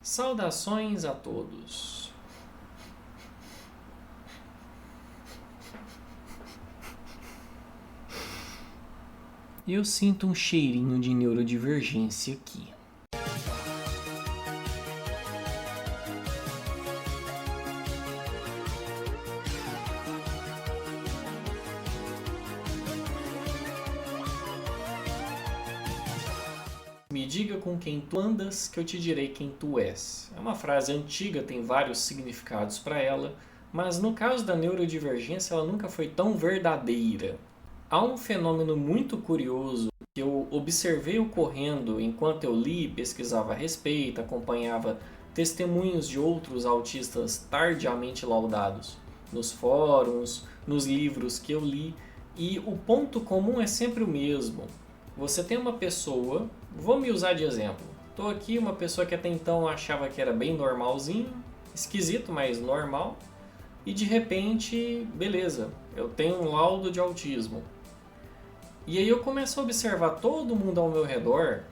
Saudações a todos. Eu sinto um cheirinho de neurodivergência aqui. Me diga com quem tu andas, que eu te direi quem tu és. É uma frase antiga, tem vários significados para ela, mas no caso da neurodivergência ela nunca foi tão verdadeira. Há um fenômeno muito curioso que eu observei ocorrendo enquanto eu li e pesquisava a respeito, acompanhava testemunhos de outros autistas tardiamente laudados nos fóruns, nos livros que eu li, e o ponto comum é sempre o mesmo. Você tem uma pessoa, vou me usar de exemplo. Estou aqui, uma pessoa que até então achava que era bem normalzinho, esquisito, mas normal, e de repente, beleza, eu tenho um laudo de autismo. E aí eu começo a observar todo mundo ao meu redor,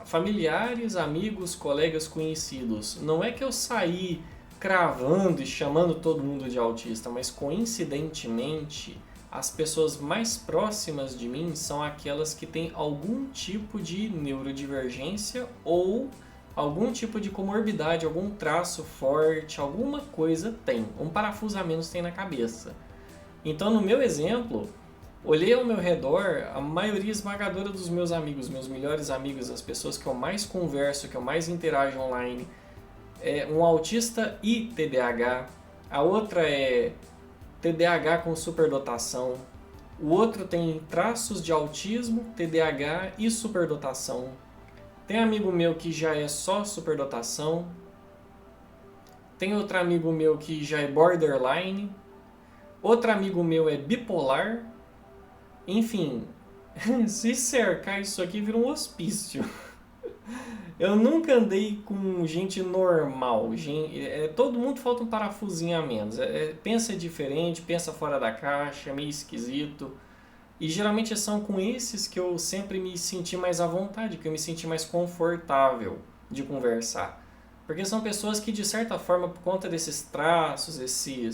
familiares, amigos, colegas, conhecidos. Não é que eu saí cravando e chamando todo mundo de autista, mas coincidentemente as pessoas mais próximas de mim são aquelas que têm algum tipo de neurodivergência ou algum tipo de comorbidade, algum traço forte, alguma coisa tem, um parafuso a menos tem na cabeça. Então, no meu exemplo, olhei ao meu redor, a maioria esmagadora dos meus amigos, meus melhores amigos, as pessoas que eu mais converso, que eu mais interajo online, é um autista e TDAH, a outra é TDAH com superdotação, o outro tem traços de autismo, TDAH e superdotação. Tem amigo meu que já é só superdotação, tem outro amigo meu que já é borderline, outro amigo meu é bipolar. Enfim, se cercar isso aqui vira um hospício. Eu nunca andei com gente normal. Todo mundo falta um parafusinho a menos. Pensa diferente, pensa fora da caixa, meio esquisito. E geralmente são com esses que eu sempre me senti mais à vontade, que eu me senti mais confortável de conversar. Porque são pessoas que, de certa forma, por conta desses traços, esse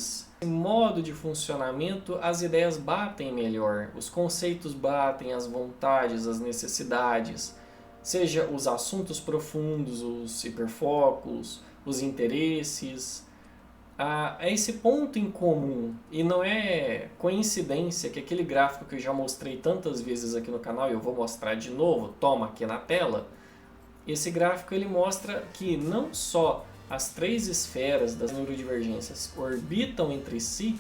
modo de funcionamento, as ideias batem melhor, os conceitos batem, as vontades, as necessidades, seja os assuntos profundos, os hiperfocos, os interesses. É esse ponto em comum, e não é coincidência que aquele gráfico que eu já mostrei tantas vezes aqui no canal, e eu vou mostrar de novo, toma aqui na tela. Esse gráfico ele mostra que não só as três esferas das neurodivergências orbitam entre si,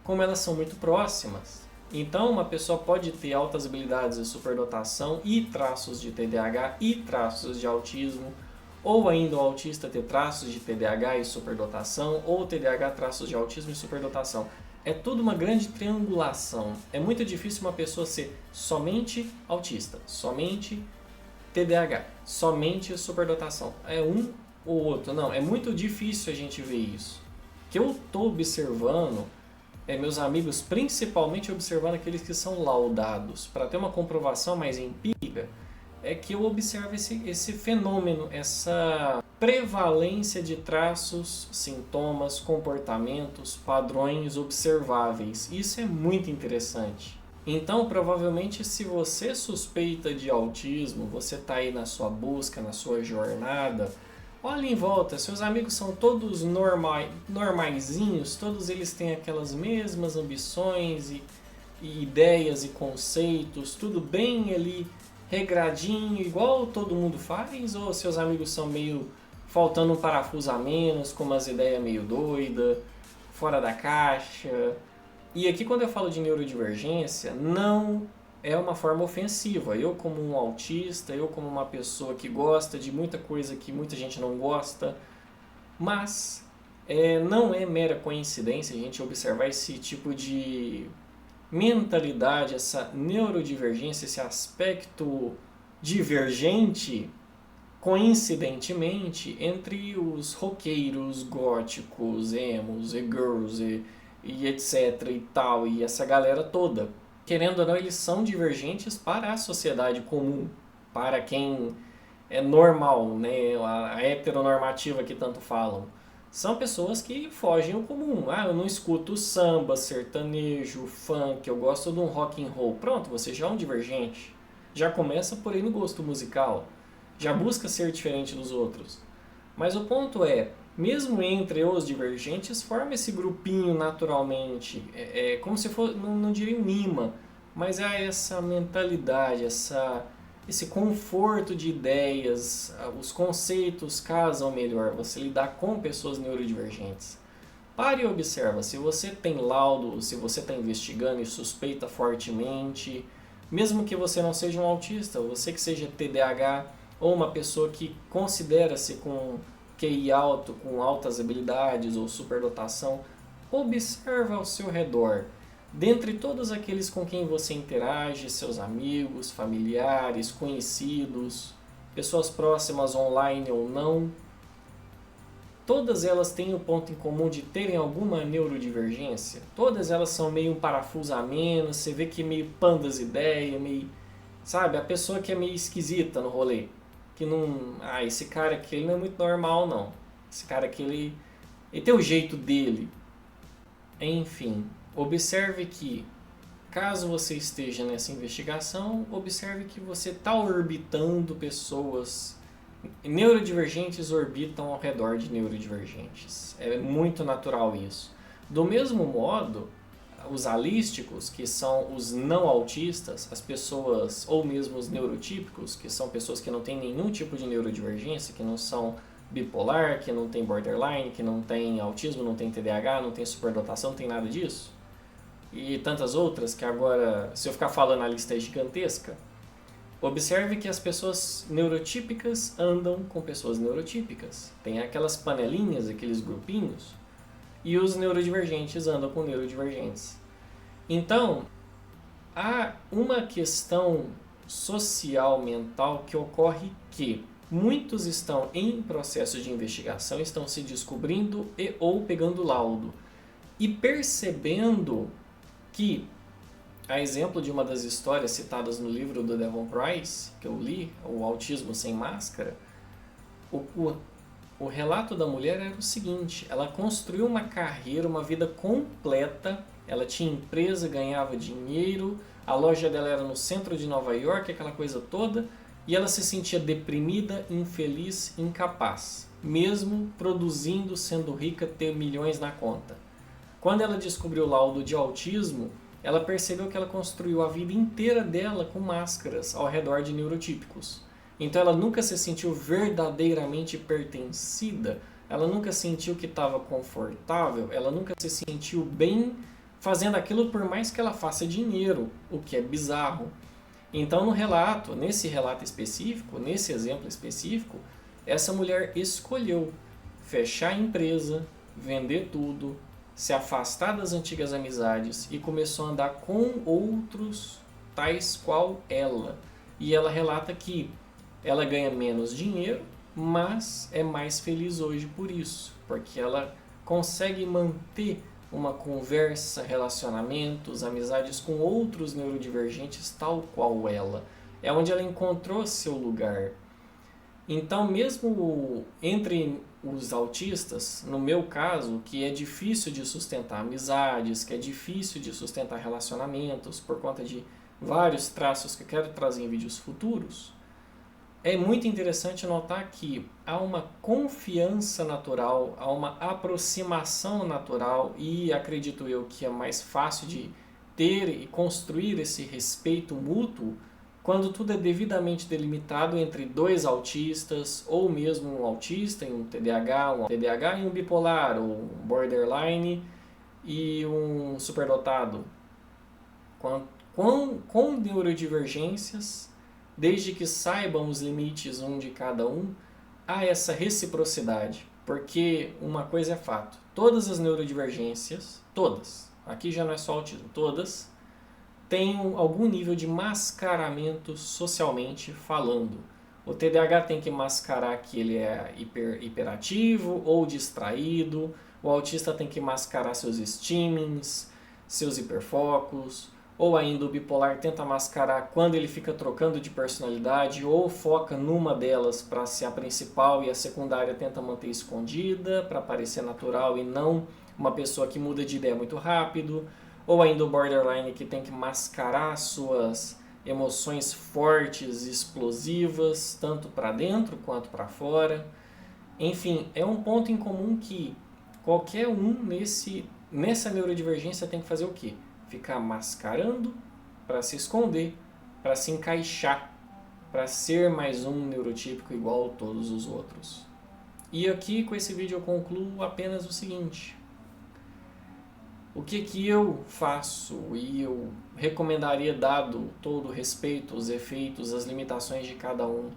como elas são muito próximas. Então, uma pessoa pode ter altas habilidades de superdotação e traços de TDAH e traços de autismo, ou ainda o autista ter traços de TDAH e superdotação, ou TDAH traços de autismo e superdotação. É tudo uma grande triangulação. É muito difícil uma pessoa ser somente autista, somente TDAH, somente superdotação. É um ou outro. Não, é muito difícil a gente ver isso. O que eu estou observando meus amigos, principalmente observando aqueles que são laudados, para ter uma comprovação mais empírica, é que eu observo esse fenômeno, essa prevalência de traços, sintomas, comportamentos, padrões observáveis. Isso é muito interessante. Então, provavelmente, se você suspeita de autismo, você está aí na sua busca, na sua jornada, olha em volta, seus amigos são todos normaizinhos, todos eles têm aquelas mesmas ambições e ideias e conceitos, tudo bem ali regradinho, igual todo mundo faz, ou seus amigos são meio faltando um parafuso a menos, com umas ideias meio doidas, fora da caixa. E aqui quando eu falo de neurodivergência, não é uma forma ofensiva. Eu como um autista, eu como uma pessoa que gosta de muita coisa que muita gente não gosta, mas não é mera coincidência a gente observar esse tipo de mentalidade, essa neurodivergência, esse aspecto divergente, coincidentemente, entre os roqueiros, góticos, emos, e-girls e etc e tal, e essa galera toda. Querendo ou não, eles são divergentes para a sociedade comum, para quem é normal, né? A heteronormativa que tanto falam. São pessoas que fogem ao comum. Ah, eu não escuto samba, sertanejo, funk, eu gosto de um rock and roll. Pronto, você já é um divergente. Já começa por aí no gosto musical. Já busca ser diferente dos outros. Mas o ponto é, mesmo entre os divergentes, forma esse grupinho naturalmente. É como se fosse, não diria um imã, mas é essa mentalidade, esse conforto de ideias, os conceitos casam melhor, você lidar com pessoas neurodivergentes. Pare e observa, se você tem laudo, se você está investigando e suspeita fortemente, mesmo que você não seja um autista, você que seja TDAH ou uma pessoa que considera-se com QI alto, com altas habilidades ou superdotação, observa ao seu redor. Dentre todos aqueles com quem você interage, seus amigos, familiares, conhecidos, pessoas próximas online ou não, todas elas têm o ponto em comum de terem alguma neurodivergência. Todas elas são meio um parafuso a menos, você vê que meio pandas ideia, meio, sabe, a pessoa que é meio esquisita no rolê, que não, esse cara aqui ele não é muito normal não. Esse cara aqui ele tem o jeito dele. Enfim, observe que, caso você esteja nessa investigação, observe que você está orbitando pessoas. Neurodivergentes orbitam ao redor de neurodivergentes. É muito natural isso. Do mesmo modo, os alísticos, que são os não autistas, as pessoas, ou mesmo os neurotípicos, que são pessoas que não têm nenhum tipo de neurodivergência, que não são bipolar, que não tem borderline, que não tem autismo, não tem TDAH, não tem superdotação, não tem nada disso. E tantas outras que agora, se eu ficar falando, a lista é gigantesca. Observe que as pessoas neurotípicas andam com pessoas neurotípicas. Tem aquelas panelinhas, aqueles grupinhos, e os neurodivergentes andam com neurodivergentes. Então, há uma questão social mental que ocorre que muitos estão em processo de investigação, estão se descobrindo e ou pegando laudo e percebendo que, a exemplo de uma das histórias citadas no livro do Devon Price, que eu li, O Autismo Sem Máscara, o relato da mulher era o seguinte: ela construiu uma carreira, uma vida completa, ela tinha empresa, ganhava dinheiro, a loja dela era no centro de Nova York, aquela coisa toda, e ela se sentia deprimida, infeliz, incapaz, mesmo produzindo, sendo rica, ter milhões na conta. Quando ela descobriu o laudo de autismo, ela percebeu que ela construiu a vida inteira dela com máscaras ao redor de neurotípicos. Então ela nunca se sentiu verdadeiramente pertencida, ela nunca sentiu que estava confortável, ela nunca se sentiu bem fazendo aquilo por mais que ela faça dinheiro, o que é bizarro. Então nesse relato específico, nesse exemplo específico, essa mulher escolheu fechar a empresa, vender tudo, se afastar das antigas amizades e começou a andar com outros tais qual ela. E ela relata que ela ganha menos dinheiro, mas é mais feliz hoje por isso, porque ela consegue manter uma conversa, relacionamentos, amizades com outros neurodivergentes tal qual ela. É onde ela encontrou seu lugar. Então, mesmo entre os autistas, no meu caso, que é difícil de sustentar amizades, que é difícil de sustentar relacionamentos por conta de vários traços que eu quero trazer em vídeos futuros, é muito interessante notar que há uma confiança natural, há uma aproximação natural e acredito eu que é mais fácil de ter e construir esse respeito mútuo quando tudo é devidamente delimitado entre dois autistas ou mesmo um autista e um TDAH e um bipolar, ou um borderline e um superdotado. Com neurodivergências, desde que saibam os limites um de cada um, há essa reciprocidade, porque uma coisa é fato, todas as neurodivergências, todas, aqui já não é só autismo, todas, têm algum nível de mascaramento socialmente falando. O TDAH tem que mascarar que ele é hiperativo ou distraído, o autista tem que mascarar seus stimmings, seus hiperfocos, Ou ainda o bipolar tenta mascarar quando ele fica trocando de personalidade ou foca numa delas para ser a principal e a secundária tenta manter escondida para parecer natural e não uma pessoa que muda de ideia muito rápido. Ou ainda o borderline que tem que mascarar suas emoções fortes e explosivas, tanto para dentro quanto para fora. Enfim, é um ponto em comum que qualquer um nessa neurodivergência tem que fazer o quê? Ficar mascarando para se esconder, para se encaixar, para ser mais um neurotípico igual a todos os outros. E aqui com esse vídeo eu concluo apenas o seguinte: o que eu faço e eu recomendaria, dado todo o respeito, os efeitos, as limitações de cada um,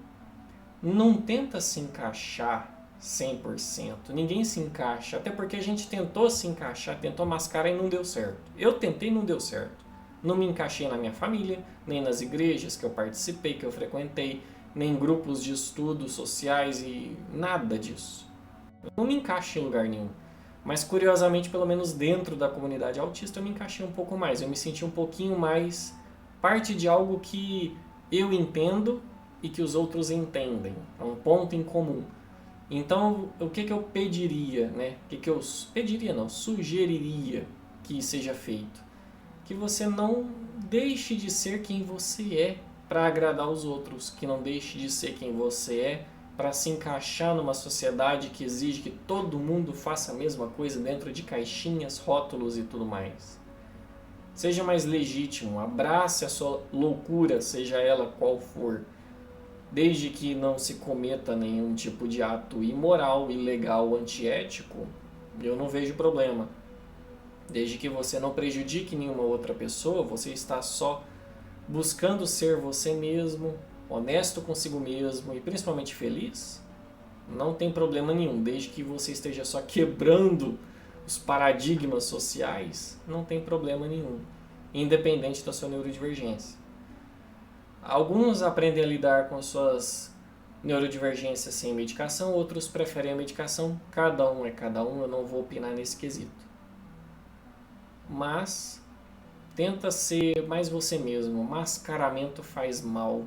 não tenta se encaixar 100%. Ninguém se encaixa, até porque a gente tentou se encaixar, tentou mascarar e não deu certo. Eu tentei e não deu certo. Não me encaixei na minha família, nem nas igrejas que eu participei, que eu frequentei, nem em grupos de estudos sociais e nada disso. Eu não me encaixei em lugar nenhum. Mas curiosamente, pelo menos dentro da comunidade autista, eu me encaixei um pouco mais. Eu me senti um pouquinho mais parte de algo que eu entendo e que os outros entendem. É um ponto em comum. Então, o que eu pediria, né? Sugeriria que seja feito? Que você não deixe de ser quem você é para agradar os outros, que não deixe de ser quem você é para se encaixar numa sociedade que exige que todo mundo faça a mesma coisa dentro de caixinhas, rótulos e tudo mais. Seja mais legítimo, abrace a sua loucura, seja ela qual for. Desde que não se cometa nenhum tipo de ato imoral, ilegal, antiético, eu não vejo problema. Desde que você não prejudique nenhuma outra pessoa, você está só buscando ser você mesmo, honesto consigo mesmo e principalmente feliz, não tem problema nenhum. Desde que você esteja só quebrando os paradigmas sociais, não tem problema nenhum, independente da sua neurodivergência. Alguns aprendem a lidar com suas neurodivergências sem medicação, outros preferem a medicação. Cada um é cada um, eu não vou opinar nesse quesito. Mas tenta ser mais você mesmo. O mascaramento faz mal.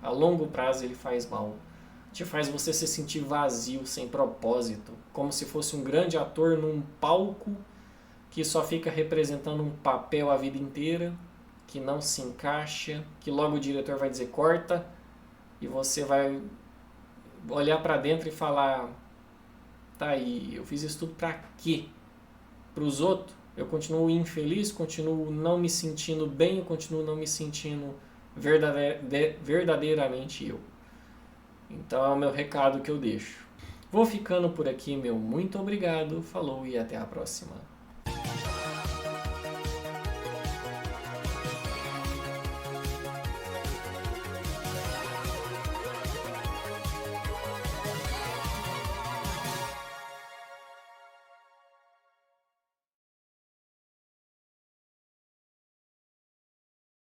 A longo prazo ele faz mal. Te faz você se sentir vazio, sem propósito. Como se fosse um grande ator num palco que só fica representando um papel a vida inteira, que não se encaixa, que logo o diretor vai dizer corta, e você vai olhar para dentro e falar: tá aí, eu fiz isso tudo para quê? Para os outros? Eu continuo infeliz, continuo não me sentindo bem, eu continuo não me sentindo verdadeiramente eu. Então é o meu recado que eu deixo. Vou ficando por aqui, meu muito obrigado, falou e até a próxima.